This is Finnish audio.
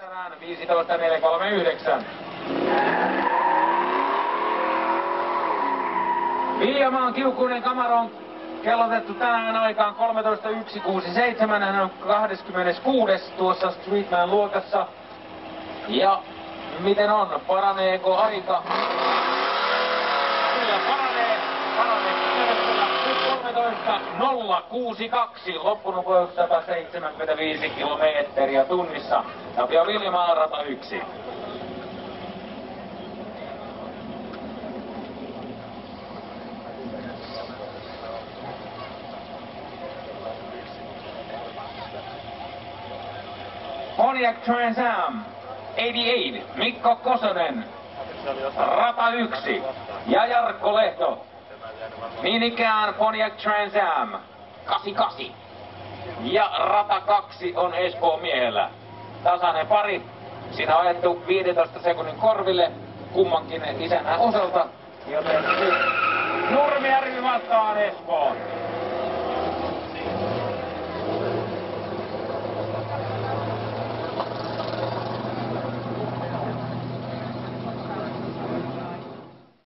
15.439. Viljamaan kiukkuinen kamera on kellotettu tänään aikaan 13.167. Hän on 26. tuossa Streetman luokassa. Ja miten on? Paraneeko aika? Kyllä paranee. Nyt 13.062. Loppunopeus 175 kilometriä tunnissa. Tapio Viljamaa rata 1. Pontiac Trans Am 88, Mikko Kosonen, rata 1, ja Jarkko Lehto, niin ikään Pontiac Trans Am 88, ja rata 2 on Espoon miehellä. Tasainen pari, siinä on ajettu 15 sekunnin korville kummankin isännän osalta, joten nyt Nurmijärvi vastaan Espoon.